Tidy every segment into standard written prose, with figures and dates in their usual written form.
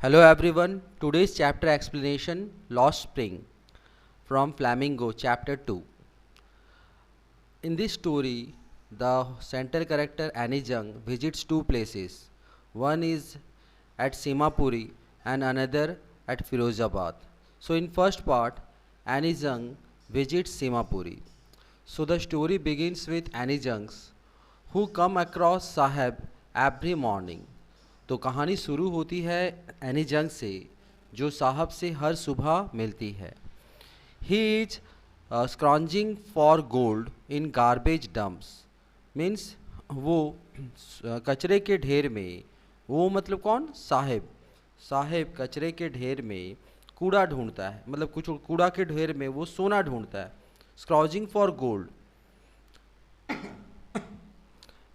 Hello everyone, today's chapter explanation Lost Spring from Flamingo chapter 2. In this story, the center character Annie Jung visits two places. One is at Simapuri and another at Firozabad. So in first part, Annie Jung visits Simapuri. So the story begins with Annie Jungs who come across Sahib every morning. तो कहानी शुरू होती है any जंग से जो साहब से हर सुबह मिलती है. He is scrounging for gold in garbage dumps means वो कचरे के ढेर में, वो मतलब कौन, साहेब. साहेब कचरे के ढेर में कूड़ा ढूंढता है, मतलब कुछ कूड़ा के ढेर में वो सोना ढूंढता है. Scrounging for gold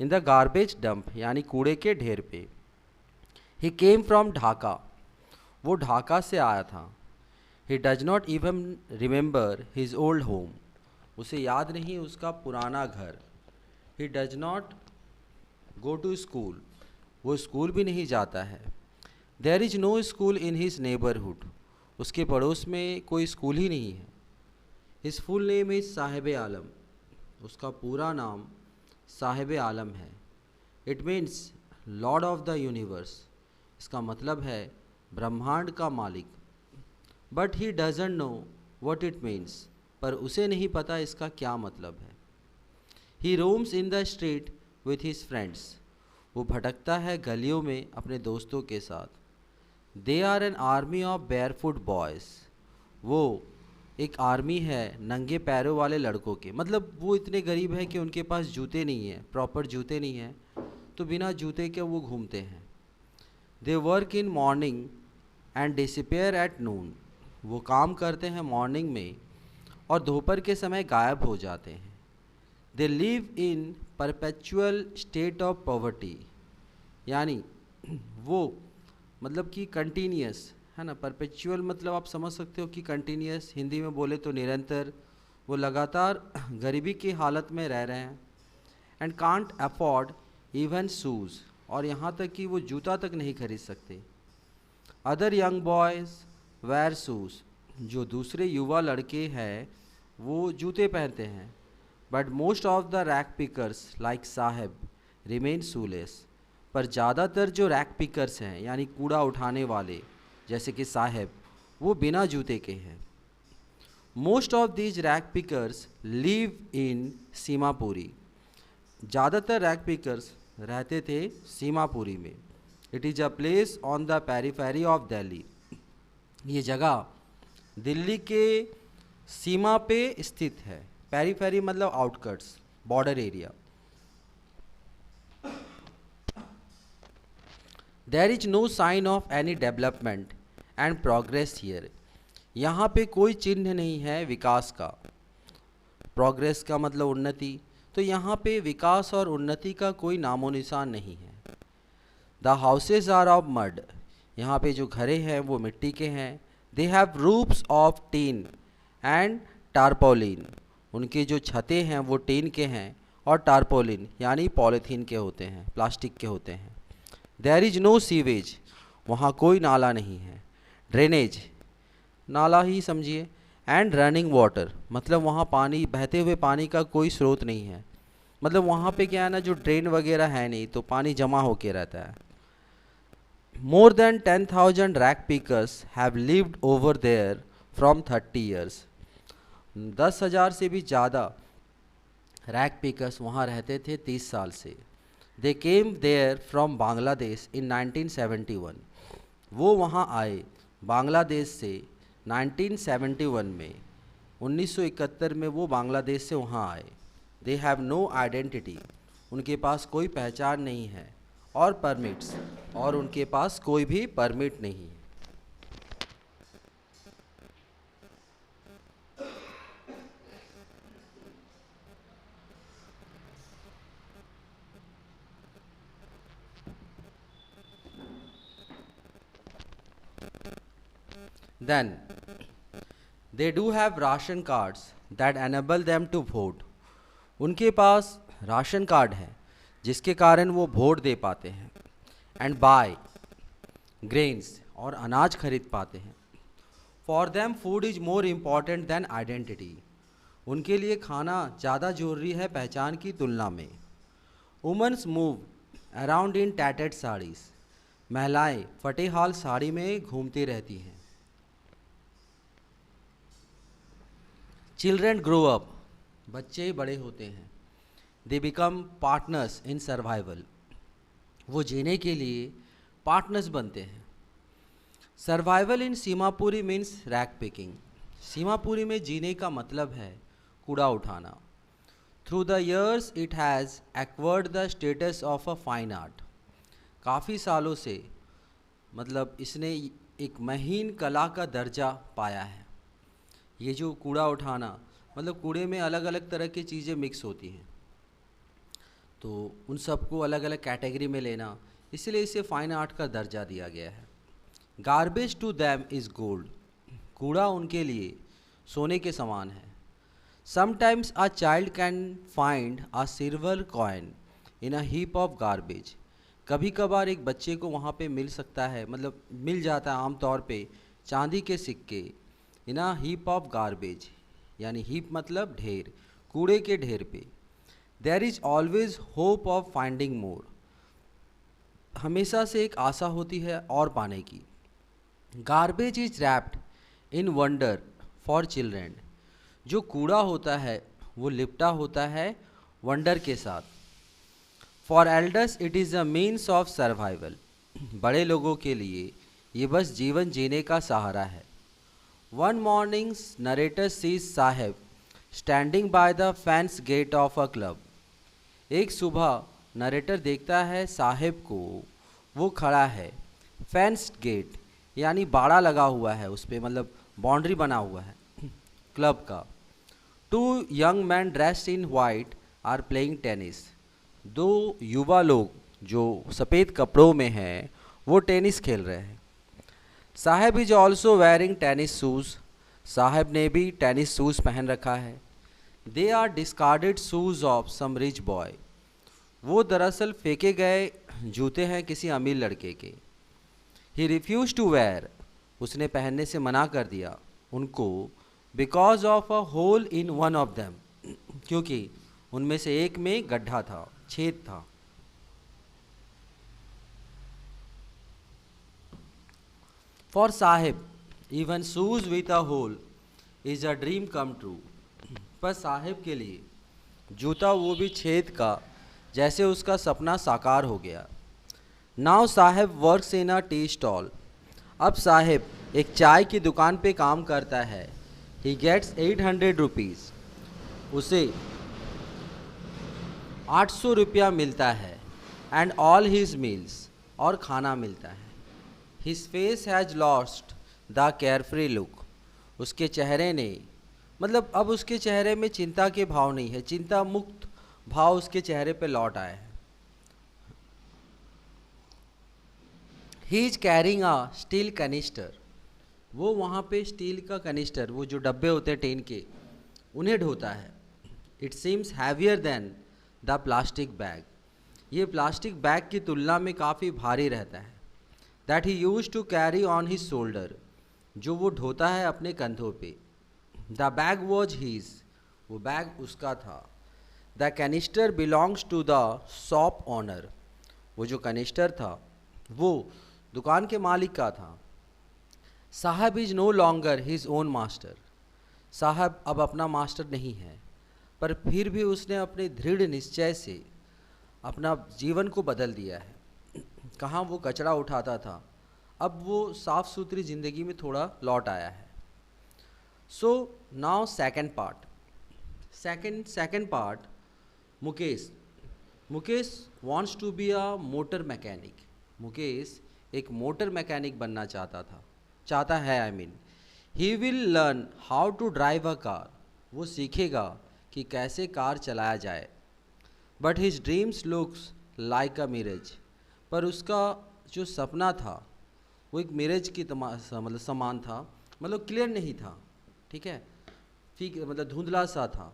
in the garbage dump यानी कूड़े के ढेर पे. ही केम फ्रॉम ढाका, वो ढाका से आया था. He does not even remember his old home, उसे याद नहीं उसका पुराना घर. He does not go to school, वो स्कूल भी नहीं जाता है. There is no school in his neighbourhood, उसके पड़ोस में कोई स्कूल ही नहीं है. His full name is Sahib Alam, उसका पूरा नाम साहिब आलम है. It means lord of the universe, इसका मतलब है ब्रह्मांड का मालिक. But he doesn't know what it means, पर उसे नहीं पता इसका क्या मतलब है. He roams in the street with his friends, वो भटकता है गलियों में अपने दोस्तों के साथ. They are an army of barefoot boys, वो एक आर्मी है नंगे पैरों वाले लड़कों के. मतलब वो इतने गरीब हैं कि उनके पास जूते नहीं हैं, प्रॉपर जूते नहीं हैं, तो बिना जूते के वो घूमते हैं. They work in morning and disappear at noon, वो काम करते हैं मॉर्निंग में और दोपहर के समय गायब हो जाते हैं. They live in perpetual state of poverty, यानी वो मतलब कि कंटिन्यूस है ना. परपेचुअल मतलब आप समझ सकते हो कि कंटिन्यूस, हिंदी में बोले तो निरंतर. वो लगातार गरीबी की हालत में रह रहे हैं. And can't afford even shoes, और यहाँ तक कि वो जूता तक नहीं खरीद सकते. Other young boys wear shoes, जो दूसरे युवा लड़के हैं वो जूते पहनते हैं. But most of the rag pickers like Saheb remain shoeless, पर ज़्यादातर जो रैक पिकर्स हैं यानी कूड़ा उठाने वाले जैसे कि साहेब, वो बिना जूते के हैं. Most of these rag pickers live in Seemapuri, ज़्यादातर रैक पिकर्स रहते थे सीमापुरी में. It is a place on the periphery of Delhi, ये जगह दिल्ली के सीमा पे स्थित है. पेरीफेरी मतलब outskirts, border area. There is no sign of any development and progress here, यहाँ पे कोई चिन्ह नहीं है विकास का. प्रोग्रेस का मतलब उन्नति, तो यहाँ पे विकास और उन्नति का कोई नामो निशान नहीं है. The houses are of mud, यहाँ पे जो घरें हैं वो मिट्टी के हैं. They have roofs of tin and tarpaulin, उनकी जो छतें हैं वो टीन के हैं और टारपोलिन यानी पॉलीथीन के होते हैं, प्लास्टिक के होते हैं. देयर इज नो सीवेज, वहाँ कोई नाला नहीं है. ड्रेनेज नाला ही समझिए. एंड रनिंग वाटर मतलब वहाँ पानी, बहते हुए पानी का कोई स्रोत नहीं है. मतलब वहाँ पे क्या है ना, जो ड्रेन वगैरह है नहीं, तो पानी जमा होके रहता है. More than 10,000 rag pickers have lived over there from 30 years, 10,000 से भी ज़्यादा रैक पिकर्स वहाँ रहते थे 30 साल से. दे केम देयर फ्रॉम बांग्लादेश इन 1971, वो वहाँ आए बांग्लादेश से 1971 में, 1971 में वो बांग्लादेश से वहाँ आए. दे हैव नो आइडेंटिटी, उनके पास कोई पहचान नहीं है. और परमिट्स, और उनके पास कोई भी परमिट नहीं है. Then they do have ration cards that enable them to vote, उनके पास राशन कार्ड है जिसके कारण वो वोट दे पाते हैं. एंड बाय ग्रेन्स, और अनाज खरीद पाते हैं। For them food is more important than identity, उनके लिए खाना ज़्यादा जरूरी है पहचान की तुलना में। वुमेन्स मूव अराउंड इन टैटेड साड़ीज़, महिलाएं फटेहाल साड़ी में घूमती रहती हैं। चिल्ड्रेन ग्रो अप, बच्चे बड़े होते हैं। They become partners in survival, वो जीने के लिए पार्टनर्स बनते हैं। सर्वाइवल इन Seemapuri means rag picking, Seemapuri में जीने का मतलब है कूड़ा उठाना। Through the years it has acquired the status of a fine art, काफ़ी सालों से मतलब इसने एक महीन कला का दर्जा पाया है। ये जो कूड़ा उठाना मतलब कूड़े में अलग अलग तरह की चीज़ें मिक्स होती हैं, तो उन सबको अलग अलग कैटेगरी में लेना, इसलिए इसे फाइन आर्ट का दर्जा दिया गया है। Garbage to them is gold, कूड़ा उनके लिए सोने के समान है। Sometimes a child can find a silver coin in a heap of garbage, कभी कभार एक बच्चे को वहाँ पे मिल सकता है, मतलब मिल जाता है आमतौर पे चांदी के सिक्के। In a heap of garbage यानी हीप मतलब ढेर, कूड़े के ढेर पे। There is always hope of finding more, हमेशा से एक आशा होती है और पाने की। Garbage is wrapped in wonder for children, जो कूड़ा होता है वो लिपटा होता है वंडर के साथ। For elders it is a means of survival, बड़े लोगों के लिए ये बस जीवन जीने का सहारा है। One mornings narrator sees Saheb standing by the fence gate of a club, एक सुबह नरेटर देखता है साहेब को, वो खड़ा है फेंस्ड गेट यानी बाड़ा लगा हुआ है उस पर, मतलब बाउंड्री बना हुआ है क्लब का। Two young man dressed in white are playing tennis, दो युवा लोग जो सफ़ेद कपड़ों में हैं वो टेनिस खेल रहे हैं। Saheb is also wearing tennis shoes, Saheb ने भी टेनिस शूज़ पहन रखा है। They are discarded shoes of some rich boy, वो दरअसल फेंके गए जूते हैं किसी अमीर लड़के के। ही रिफ्यूज टू वेयर, उसने पहनने से मना कर दिया उनको। Because of a hole in one of them, क्योंकि उनमें से एक में गड्ढा था, छेद था। For Sahib even shoes with a hole is a dream come true, पर साहिब के लिए जूता वो भी छेद का, जैसे उसका सपना साकार हो गया। Now Sahib works in a tea stall, अब साहिब एक चाय की दुकान पे काम करता है। ही गेट्स 800 रुपीज़, उसे 800 रुपया मिलता है। एंड ऑल हिज मील्स, और खाना मिलता है। His face has lost the carefree look, उसके चेहरे ने मतलब अब उसके चेहरे में चिंता के भाव नहीं है, चिंता मुक्त भाव उसके चेहरे पे लौट आए हैं। He is carrying a steel canister, वो वहाँ पे स्टील का कनिस्टर, वो जो डब्बे होते हैं टीन के, उन्हें ढोता है। It seems heavier than the plastic bag, ये प्लास्टिक बैग की तुलना में काफ़ी भारी रहता है। That he use to carry on his shoulder, जो वो ढोता है अपने कंधों पे। द बैग वॉज हीज, वो बैग उसका था। The canister belongs to the shop owner, वो जो कैनिस्टर था वो दुकान के मालिक का था। Saheb is no longer his own master, Saheb अब अपना मास्टर नहीं है, पर फिर भी उसने अपने दृढ़ निश्चय से अपना जीवन को बदल दिया है। कहाँ वो कचरा उठाता था, अब वो साफ़ सुथरी ज़िंदगी में थोड़ा लौट आया है। So now second part, second part, Mukesh wants to be a motor mechanic, Mukesh एक मोटर मैकेनिक बनना चाहता है I mean. He will learn how to drive a car, वो सीखेगा कि कैसे कार चलाया जाए। But his dreams looks like a mirage, पर उसका जो सपना था वो एक मिरेज की मतलब समान था, मतलब क्लियर नहीं था, ठीक है, ठीक मतलब धुंधला सा था।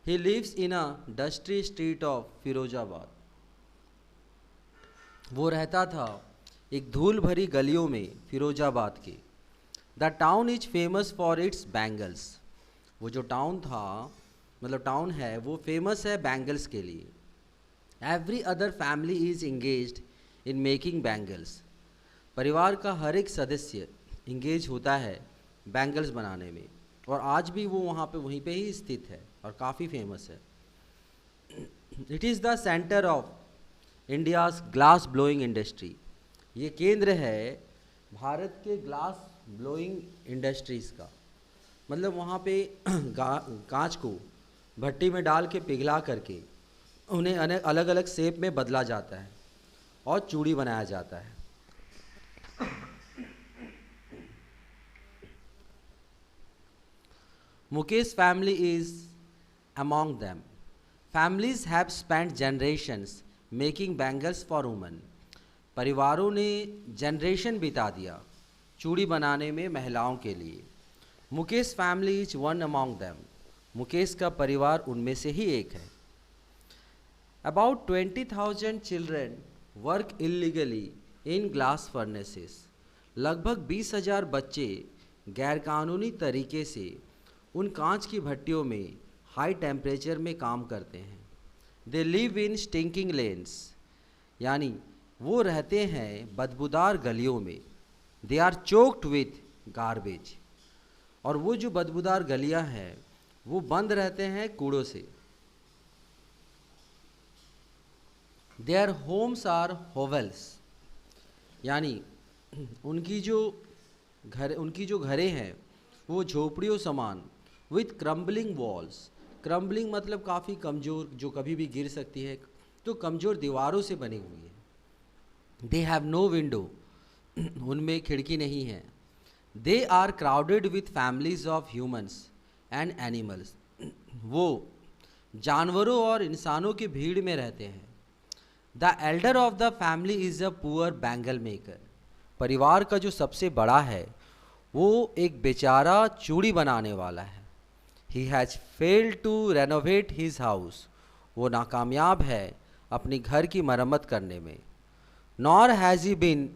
He lives in a dusty street of Firozabad, वो रहता था एक धूल भरी गलियों में फिरोजाबाद के। The town is famous for its bangles. वो जो टाउन था, मतलब टाउन है, वो फेमस है बैंगल्स के लिए। Every other family is engaged in making bangles. परिवार का हर एक सदस्य इंगेज होता है बैंगल्स बनाने में, और आज भी वो वहीं पे ही स्थित है और काफ़ी फेमस है। It is the centre of India's glass blowing industry. ये केंद्र है भारत के ग्लास ब्लोइंग इंडस्ट्रीज़ का। मतलब वहाँ पे कांच को भट्टी में डाल के पिघला करके उन्हें अलग अलग शेप में बदला जाता है और चूड़ी बनाया जाता है। Mukesh family is among them. Families have spent generations making bangles for women. परिवारों ने जनरेशन बिता दिया चूड़ी बनाने में महिलाओं के लिए। Mukesh family is one among them. Mukesh का परिवार उनमें से ही एक है। About 20,000 children work illegally in glass furnaces. लगभग 20,000 बच्चे गैरकानूनी तरीके से उन कांच की भट्टियों में हाई टेम्परेचर में काम करते हैं। They live in stinking lanes, यानी वो रहते हैं बदबूदार गलियों में। They are choked with garbage, और वो जो बदबूदार गलियां हैं वो बंद रहते हैं कूड़ों से। देयर होम्स आर होवेल्स, यानी उनकी जो घरें हैं वो झोपड़ियों समान। विथ क्रम्बलिंग वॉल्स, क्रम्बलिंग मतलब काफ़ी कमज़ोर, जो कभी भी गिर सकती है, तो कमज़ोर दीवारों से बनी हुई है। दे हैव नो विंडो, उनमें खिड़की नहीं है। They are crowded with families of humans and animals, वो जानवरों और इंसानों की भीड़ में रहते हैं। The elder of the family is a poor bangle maker. परिवार का जो सबसे बड़ा है वो एक बेचारा चूड़ी बनाने वाला है। He has failed to renovate his house, वो नाकामयाब है अपनी घर की मरम्मत करने में। Nor has he been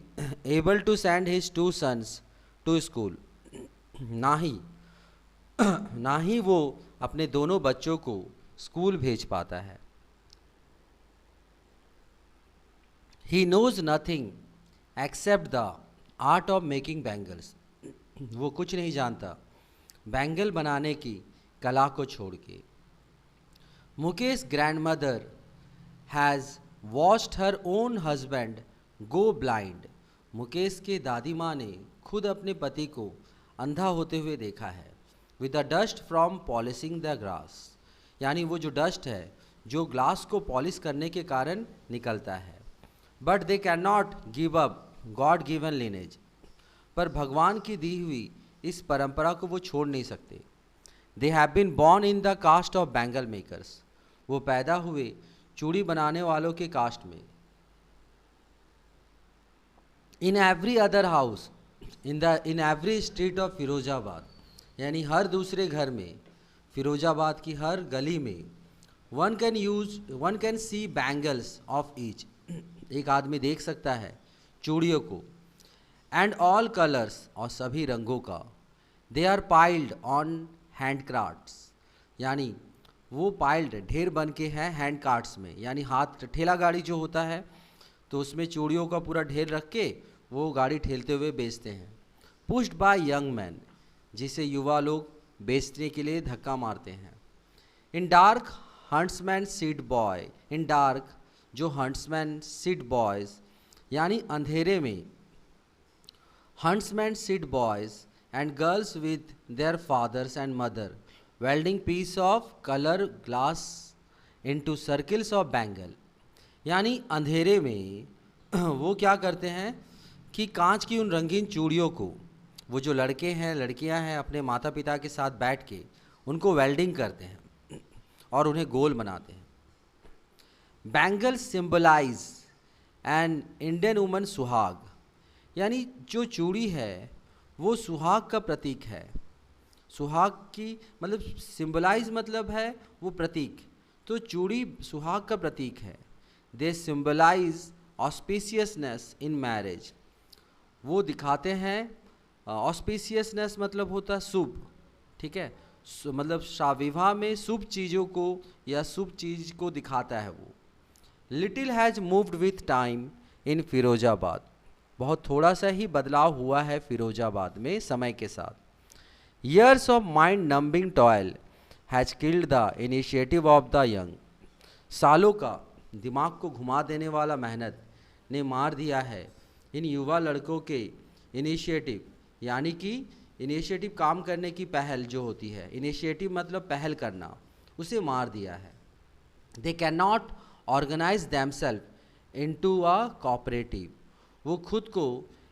able to send his 2 sons to school, ना ही वो अपने दोनों बच्चों को स्कूल भेज पाता है। He knows nothing except the art of making bangles, वो कुछ नहीं जानता बैंगल बनाने की कला को छोड़ के। Mukesh grandmother has watched her own husband go blind. Mukesh के दादी माँ ने खुद अपने पति को अंधा होते हुए देखा है। With the dust from polishing the glass, यानी वो जो डस्ट है जो ग्लास को पॉलिश करने के कारण निकलता है। But they can not give up God given lineage, पर भगवान की दी हुई इस परंपरा को वो छोड़ नहीं सकते। They have been born in the caste of bangle makers, वो पैदा हुए चूड़ी बनाने वालों के कास्ट में। In every other house in every street of Firozabad, यानी हर दूसरे घर में, फिरोजाबाद की हर गली में, one can see bangles of each, एक आदमी देख सकता है चूड़ियों को। एंड ऑल कलर्स, और सभी रंगों का। दे आर पाइल्ड ऑन हैंडक्राफ्ट्स, यानी वो पाइल्ड ढेर बन के हैं हैंड कार्ट्स में, यानी हाथ ठेला गाड़ी जो होता है तो उसमें चूड़ियों का पूरा ढेर रख के वो गाड़ी ठेलते हुए बेचते हैं। पुश्ड बाय यंग मैन, जिसे युवा लोग बेचने के लिए धक्का मारते हैं। इन डार्क हंट्समैन सीड बॉय, इन डार्क जो हंट्समैन सीड बॉयज़, यानी अंधेरे में huntsman seed boys and girls with their fathers and mother welding piece of color glass into circles of bangle, यानी अंधेरे में वो क्या करते हैं कि कांच की उन रंगीन चूड़ियों को, वो जो लड़के हैं लड़कियां हैं अपने माता पिता के साथ बैठ के उनको वेल्डिंग करते हैं और उन्हें गोल बनाते हैं। Bangles symbolise an Indian woman suhag, यानी जो चूड़ी है वो सुहाग का प्रतीक है। सुहाग की मतलब सिंबलाइज मतलब है वो प्रतीक, तो चूड़ी सुहाग का प्रतीक है। दे सिंबलाइज ऑस्पिशियसनेस इन मैरिज, वो दिखाते हैं ऑस्पिशियसनेस मतलब होता है शुभ, ठीक है, मतलब विवाह में शुभ चीज़ों को या शुभ चीज़ को दिखाता है वो। Little has moved with time in Firozabad, बहुत थोड़ा सा ही बदलाव हुआ है फिरोजाबाद में समय के साथ। Years of mind numbing toil has killed the initiative of the young, सालों का दिमाग को घुमा देने वाला मेहनत ने मार दिया है इन युवा लड़कों के इनिशिएटिव, यानी कि इनिशिएटिव काम करने की पहल जो होती है, इनिशिएटिव मतलब पहल करना, उसे मार दिया है। They can not organise themselves into a cooperative, वो खुद को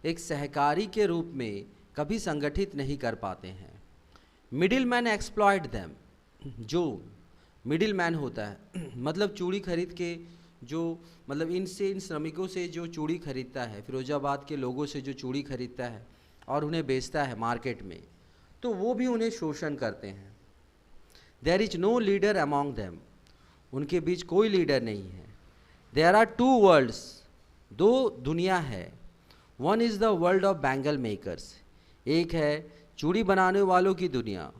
एक सहकारी के रूप में कभी संगठित नहीं कर पाते हैं। मिडिल मैन एक्सप्लॉयट दैम, जो मिडिल मैन होता है मतलब चूड़ी खरीद के जो मतलब इन श्रमिकों से जो चूड़ी खरीदता है, फिरोजाबाद के लोगों से जो चूड़ी खरीदता है और उन्हें बेचता है मार्केट में, तो वो भी उन्हें शोषण करते हैं। There is no leader among them, उनके बीच कोई लीडर नहीं है। देयर आर टू वर्ल्ड्स, दो दुनिया है। One is the world of bangle makers, एक है चूड़ी बनाने वालों की दुनिया।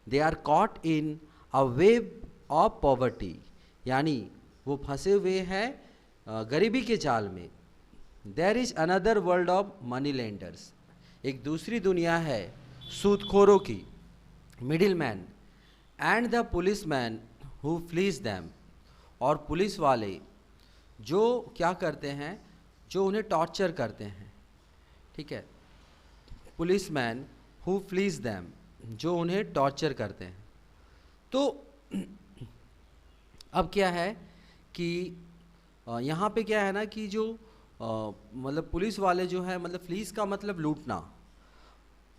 They are caught in a wave of poverty, यानी वो फंसे हुए हैं गरीबी के जाल में। There is another world of money lenders, एक दूसरी दुनिया है सूदखोरों की, middle man and the police man who fleece them, और पुलिस वाले जो क्या करते हैं, जो उन्हें टॉर्चर करते हैं, ठीक है, police man who fleece them, जो उन्हें टॉर्चर करते हैं। तो अब क्या है कि यहाँ पे क्या है ना कि जो मतलब पुलिस वाले जो है, मतलब फ्लीज का मतलब लूटना।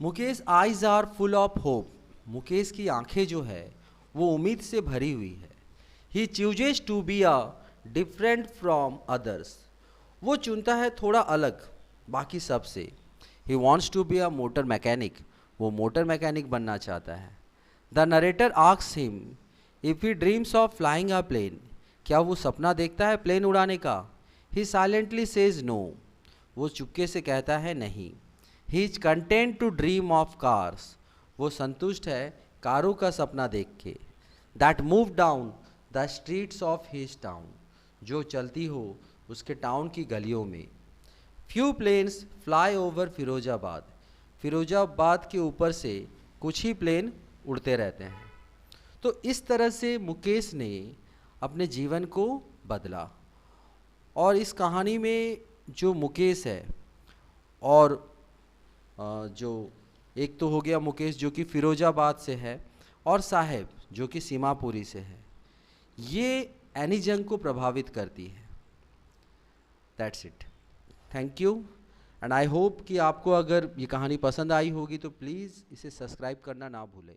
Mukesh eyes are full of hope, Mukesh की आंखें जो है वो उम्मीद से भरी हुई है। He chooses to be a different from others, वो चुनता है थोड़ा अलग बाकी सब से। He wants to be a motor mechanic, वो मोटर मैकेनिक बनना चाहता है। The narrator asks him if he dreams of flying a plane, क्या वो सपना देखता है प्लेन उड़ाने का? ही साइलेंटली सेज नो, वो चुपके से कहता है नहीं। He is content to dream of cars, वो संतुष्ट है कारों का सपना देख के। That move down the streets of his town, जो चलती हो उसके टाउन की गलियों में। Few planes fly over Firozabad, Firozabad के ऊपर से कुछ ही प्लेन उड़ते रहते हैं। तो इस तरह से मुकेश ने अपने जीवन को बदला। और इस कहानी में जो मुकेश है, और जो एक तो हो गया मुकेश जो कि फिरोजाबाद से है, और साहेब जो कि सीमापुरी से है, ये एनी जंग को प्रभावित करती है। That's it, thank you and I hope कि आपको अगर ये कहानी पसंद आई होगी तो प्लीज़ इसे सब्सक्राइब करना ना भूलें।